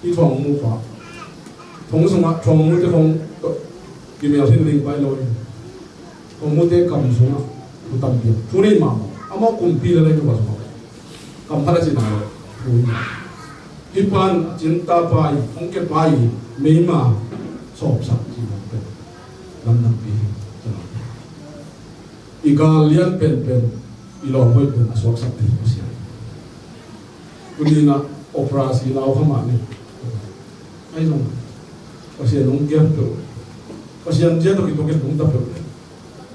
i thong mu pa thong suma thong mu te thong ki me asin ring pai loi thong mu te kam suma tu tam bi tu ni ma amau kum pi le le ba so kam phara chi na ipan cinta pai ongke pai meima sop sak ji lam nam pi igal lian pen ilong hoi pen aswak sak ti sia kunina operasi lau khama ni ai nong pasien nong gem to pasien je to ki to ke bung ta pe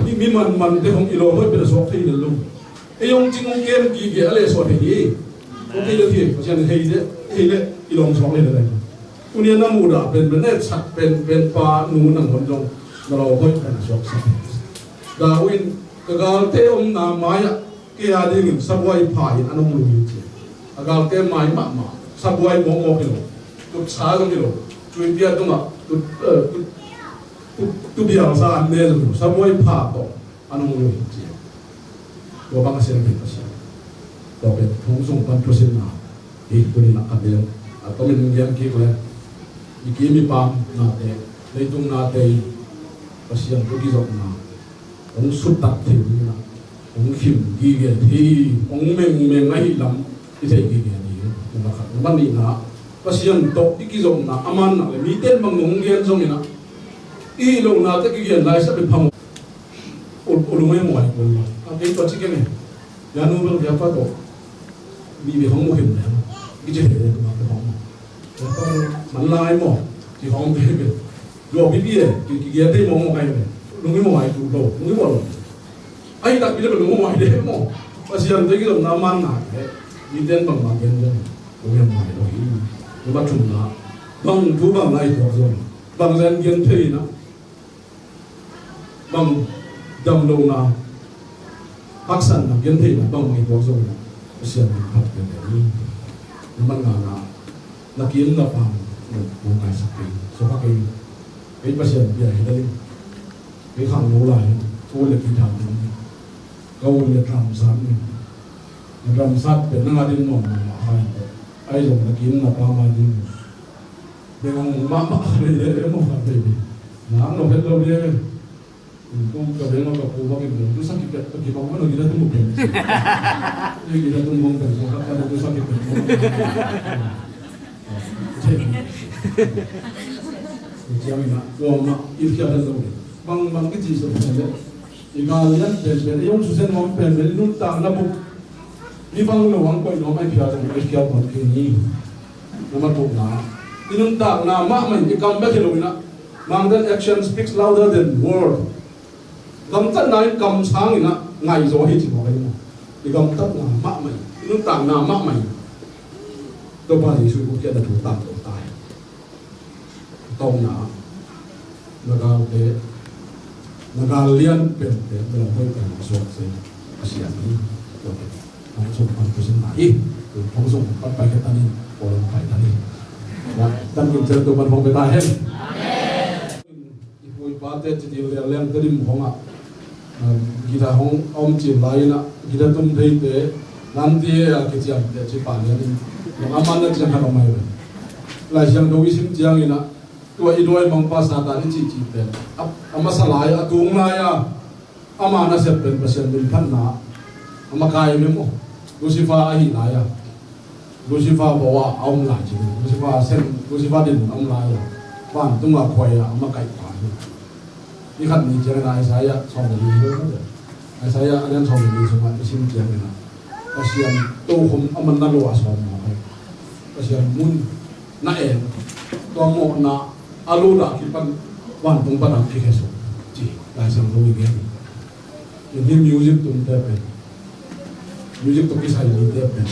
ni mi man te hong ilong hoi pen aswak ti le lu e yong jing ong gem ki ge ale so te hi ok le thi pasien hei de ile ilong song le le unia na muda ben net sak ben pa nu nang hon long na lo hoi kan sok sa da win ka gal te na maya ke a ding sabwai phai anong lu chi agal te mai ma sabwai mo kilo tu sa lo kilo tu dia tu ma tu bia sa an ne lo sabwai pha to anong lu chi do bang sen ki ta sa do ben thong song pan prosin na ik pun nak ambil atau menunggu ki ko iki mi pam na te leitung na te pasian ko gi jok na ong sut tak the na ong khim gi ge thi ong meng ngai lam ti thei gi ge ni na khat man ni na pasian tok ki jok na aman na le mi ten bang nong gen jong ina i lo na te ki gen lai sa be pham o lu mai mo ai ko a ke to chi ke ne ya nu bel ya pa to bi be hong mo khim na cái chuyện này mà cái hỏng mình lai mỏ thì hỏng cái việc rồi cái gì cái kia thấy mỏ mỏ này đúng cái mỏ này đúng đâu đúng cái mỏ anh đặt cái là đúng mỏ đấy mỏ và xem thấy cái đồng nam man này đi đến bằng cái đó đúng cái mỏ rồi nó bắt trùng nó bằng thú bằng này rồi bằng gen gen thấy nó bằng đầm đầu nào bác sản là gen thấy là bằng cái rồi xem học cái nàyมันna kian na pam mo ngai sapi so ka kai pasien bia hidai kai khang no lai to le ki tham ko le tham san ram sát bên năng adin mong mà hai ai dùng là kiếm là bao mà đi dengan mama dia mau apa ini nah no hello dia cũng có đến nó gặp cô bác mình tôi sakit cái bác nó đi ra tung bùng đi ra tung bùng bùng các bạn tôi sakit jadi mà gồm ít khi ada đâu bang cái gì rồi này igalian ben yung susen mo ben nung ta na bu ni bang no wang ko no mai pia da mai pia ko ke ni na ma bu na inun ta na ma mai ni come back lo na mang that action speaks louder than word gam tan nai kam sang ina ngai zo hi chi mo kai mo ni gam tat na ma mai inun ta na ma mai to ba ji su ko ke da tu ta to tai tong na ga te Nagalian pente dalam bagian masuk saya Asia ini, langsung pasien naik, langsung pakai tani, orang pakai tani, dan kita tu pun pakai tahen. Ibu ibu jadi yang tadi muhonga, kita hong om cilai na, kita tu mesti nanti kita cipan jadi, yang aman nak jangan ramai. Lah yang doi sim jangan ina. Tua idoi mangpas nata ni cici pen, ama salai atung laya, ama na sepen pasien bin panna, ama kaya memo, Lucifer ahi laya, Lucifer bawa aum lagi, Lucifer din aum laya, wan tunga koya ama kai pan, ikan ni jangan saya song ni, saya ada song ni semua isim jangan, pasien tuhum aman nalu asam, pasien mun naen, tuamu na alu dah kipan wan tung padang kikeso, ji, dah sang logi gini. Ini music tu tepen, music tu kisah ini tepen,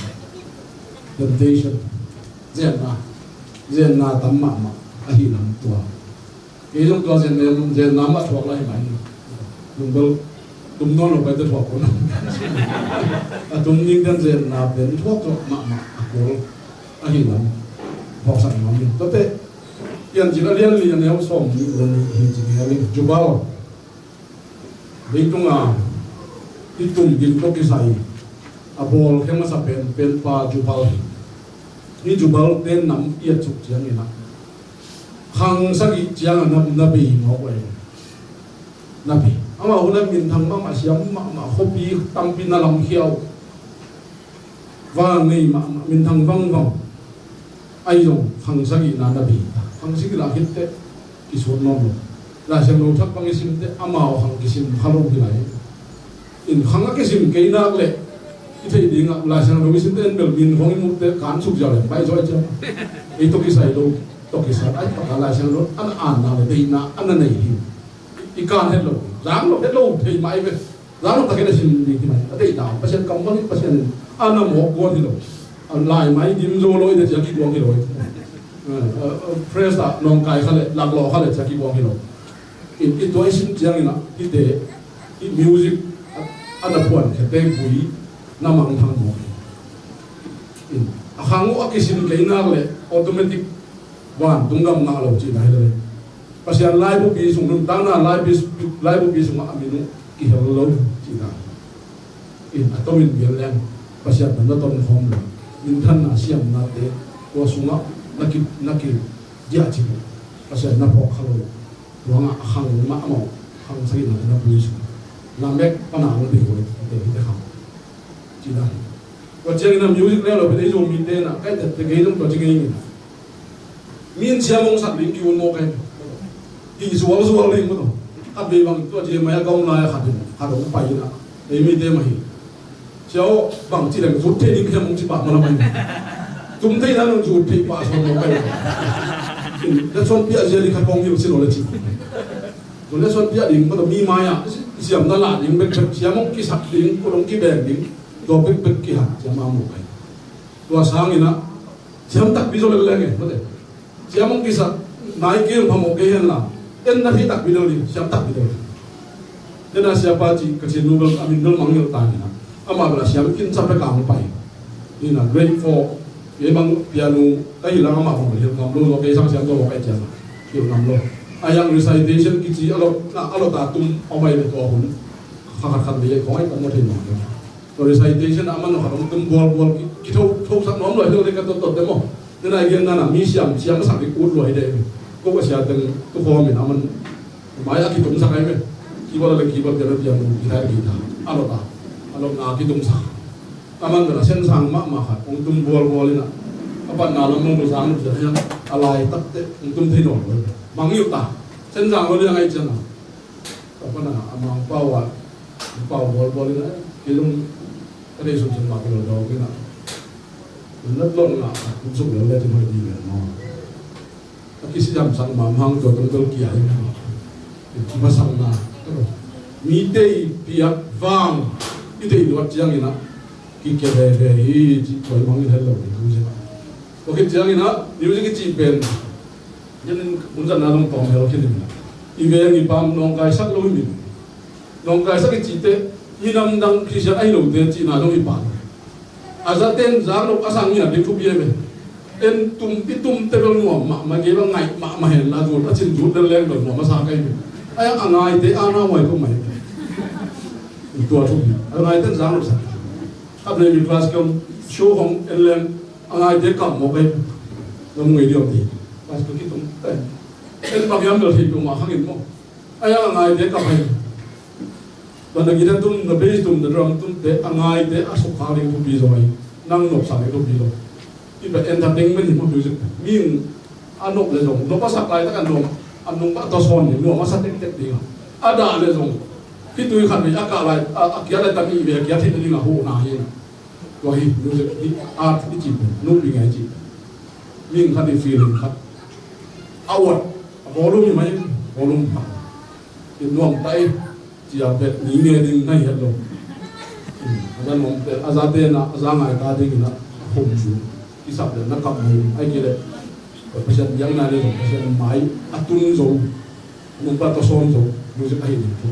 temptation, zena tamma ma, ahilam tua. Kisah tua zena ma tua lagi main, nunggal tumnon apa itu tua pun. Tumning dan zena ben tua ma aku ahilam, bangsa ini. Tapi yang jika lian yang som ni orang hijau ni jubal, beitungah hitung ginto kisai, abol kemasa pen pa jubal, ni jubal ten nam ia cuk jangan ni nak, hang sagi jangan nabi ngawai, nabi, ama ulah bintang ma siam ma hobi tampil dalam hiau, wang ni ma bintang wang, ayong hang sagi na nabi. Hang sigi lahir te kisun nono, lah yang nutak pangisim te amau hang kisim halong hilai, in hang kisim kena le, itu dia lah yang nukisim te enbel bin hongin mute kan suk jalan, baik so aja, itu kisah itu, to kisah, ay pakalah yang lu an na le dina an na nahi, ikan hello, jang lo hello, hei mai be, jang lo tak kena sim di mana, ada ita, pasien kampung pasien, an na mau gua hilo, an lai mai dim zolo itu jadi gua hilo. Fresh tak nongkai kale, laglo kale caki buang hilo. Itu isim jangan nak, itu music ada puan, kita bui namang tanggung. Hangu akisim kena le, automatic wan tunggam ngalau cina hilo. Pasien live buki sungguh tanah live buki sungguh aminu kihalo cina. Atau min biarlah pasien benda ton home le, mintan asiam nate, wasungah nakil dia cipu pasal napok kalau ruang hang mak mau hang sakit nak puisi lambek panang lebih boleh kita ham cina kalau jangan nam music lelo pada itu minta nak kait terkait tu jangan ini min siamong sak link kiun mau kait di sual link betul tapi bang tu aja maya kau naya hadung pai nak ini dia mahi siapa bang cina zutte ni kita mungkin pak mana main chúng thấy là nó chụp thì quả son nó bay, cái son bia gì thì khát vọng nhiều xin lỗi chị, rồi cái son bia thì có tầm mi mai à, xiêm nó lạ nhưng bên trong xiêm mông cái sạch thì có đồng cái bèn thì do bên cái hạt xiêm mau một cái, rồi sáng thì nó xiêm tắc ví dụ là cái có thể xiêm mông cái sạch nãy kia mà một cái hiện là em đã thấy tắc ví dụ đi xiêm tắc ví dụ, nên là xiêm ba chỉ cái xiêm nô amin nô mang nhiều tài này, ama là xiêm kinh sắp phải làm phải, nên là great for Memang piano, tapi hilang ama pun hilang namlo, okay sang siang tu okay jangan hilang namlo. Ayang recitation kecil, alo tatum omai itu ahun, kakak dia kau ay kamu tidak. recitation aman no harom tum bol ki thau sak nom loi le ka to demo nên ai gen na mi siam sak ki ut loi de ko ka sia teng to ho min aman mai ki tum sak ai me ki bol le ki bol de biam ki ta ki ta alo na ki tum sak aman na sen sang ma kha ong tum bol ina apa na lam mong sang de ya alai tak te ong tum thei no mang yu ta sen sang lo le ngai chen na apa na amang pawa bol ina ki dum cái này dùng mà cái đồ cái nào rất lộn ngã cũng dùng lớn lên thì mới đi về nó cái sự giảm sang mà hang cho tông tông kia ấy thì mà sang na mi tây bia vàng cái tây đồ chiang ina cái về chỉ coi mong như thế rồi đúng chưa cái chiang ina nếu như cái chỉ bên nên muốn rằng là nó tòng theo cái này đi về người bám nông cái sắc lối mình nông cái sắc cái chỉ tây hinam dang Christian ai lo de chi na dong ipan aza ten za lo asang ni na de thu bie me en tum te bel no ma ge ba ngai ma he la jo ta chin ju de leng do no ma sa kai me ai angai te ana wai ko mai to thu bi angai ten za lo sa ab le mi class kom show hong en leng angai te kam mo kai no ngui dio ti pas ko ki tum en ba yam lo thi ko ma hangin mo ai angai te kam hai còn là kita tum the base tum the drum tum te angai te asok haring tum bi rồi nang nộp sang tum bi rồi iba entertainment ni music min anok le jong no pasak lai ta kan dom anung ba to son ni no masa tek tek dinga ada le jong ki tu khan bi aka lai akia lai ta mi be akia thi ni nga hu na hi wa hi music ni art ni chi no bi ngai chi min khan di feeling khat awat volume mai volume pa in nuam tai chỉ là về những người đi ngay hết rồi, anh mong về azade na azangai ta đi cái home chú, cái sắp đến nó cầm mình ai kia đấy, bây giờ những này đấy, bây giờ máy atun rồi, nông bắt to son rồi, bây giờ ai đi thôi,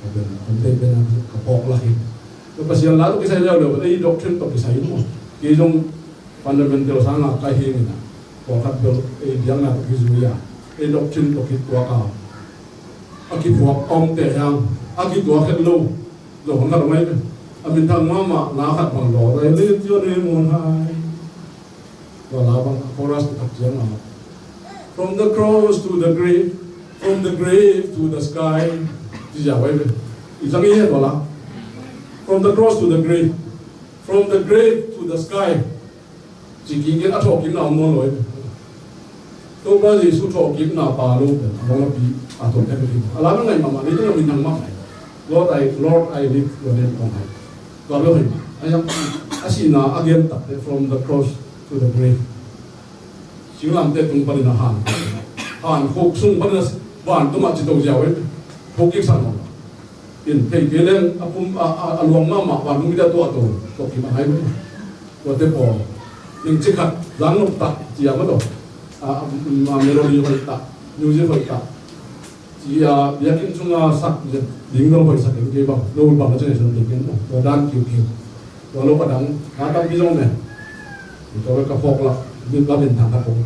bây giờ anh thấy bên anh cái bọc lại, bây giờ lá cái sai rồi, đây doctrine to cái sai đúng không? Cái trong fundamental sang là cái gì này, bọc hạt bel, những này cái gì à, cái doctrine to cái tua cao aki buat om teh yang aki tua ket lo không ngar mai amin thang mama na khat bang lo re le jo ne mon hai wala bang chorus tak jang ma from the cross to the grave to the sky ji ja wai be izang ye wala from the cross to the grave to the sky chỉ kinh cái athok kim na mon loi to ba ji su thok kim na pa lo bang bi atom cái gì, làm cái này mà lấy cái mình thằng mắc này, Lord I live your name on high, còn đâu hình, anh xin là again tập from the cross to the grave, chỉ làm thế tung bari na hàn khúc sung bari na van tung mặt chỉ đầu dẻo ấy, khúc kiết sang rồi, in thấy cái lên luồng mà van cũng đã tua tổ kí mà hay luôn, tua thế bỏ, nhưng chỉ khát dáng nộp tạ chỉ là mất rồi, mà melody phải tạ, music phải tạ. chỉ yakin chung sắc đỉnh đâu phải sắc cái bằng đâu bằng cái này xong cái nó đang kiểu và lúc bắt đầu khá tâm ví dụ này cho cái cặp là những cái nền tảng cũng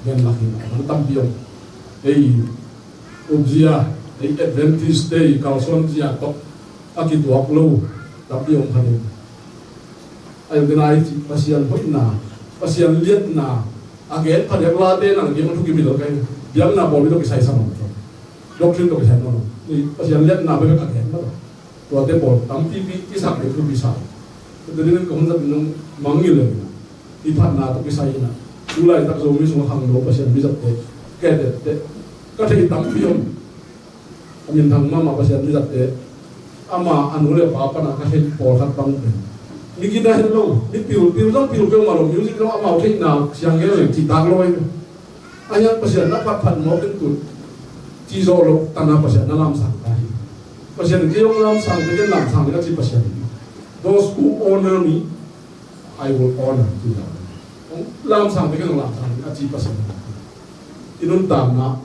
gen là nó tâm ví dụ đây obzia đây Adventist đây cao xuân zia top aki tuak lâu tập ví dụ thành ai cái này pasien hoi na pasien liệt na again phải là la tên là cái mà thu kim được cái biang na bol itu kisah sama, doktrin itu kisah mana? Ni pasien lihat na bebek agen, tuh ada bol, tapi kisah itu bisa. Jadi ni kamu nak minum manggil lagi, ipat na tu kisah ini. Mulai tak zomi semua hang do pasien bisa te, kete, kata hitam biang, amin hang mama pasien bisa te, ama anu le apa nak kasih bol kat bang. Ni kita hello, ni piu malu music lo ama okey na siang gelo cita lo itu. Ayat pasien nak pat mau kentut, cizo lo tanah pasien dalam sang kahi. Pasien kiyong dalam sang dengan dalam sang dengan si pasien. Those who honor me, I will honor you. Dalam sang dengan dalam sang dengan si pasien. Inun tamna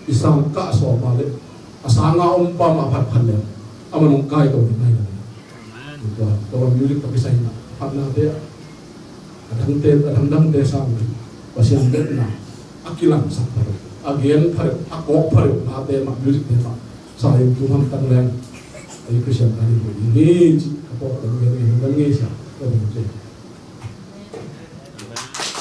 isang ka so balik. Asanga umpama pat panen. Amanong kai to dinay. Ito, to music tapi sa ina. Pat na te. Adang te sang pasien bet na. Akilang sakar, agen par, akok par, nate mak music tema, saya Tuhan tangleng, ai Christian kali ko ni ngeji kapo ko ngeji ngeji sa ko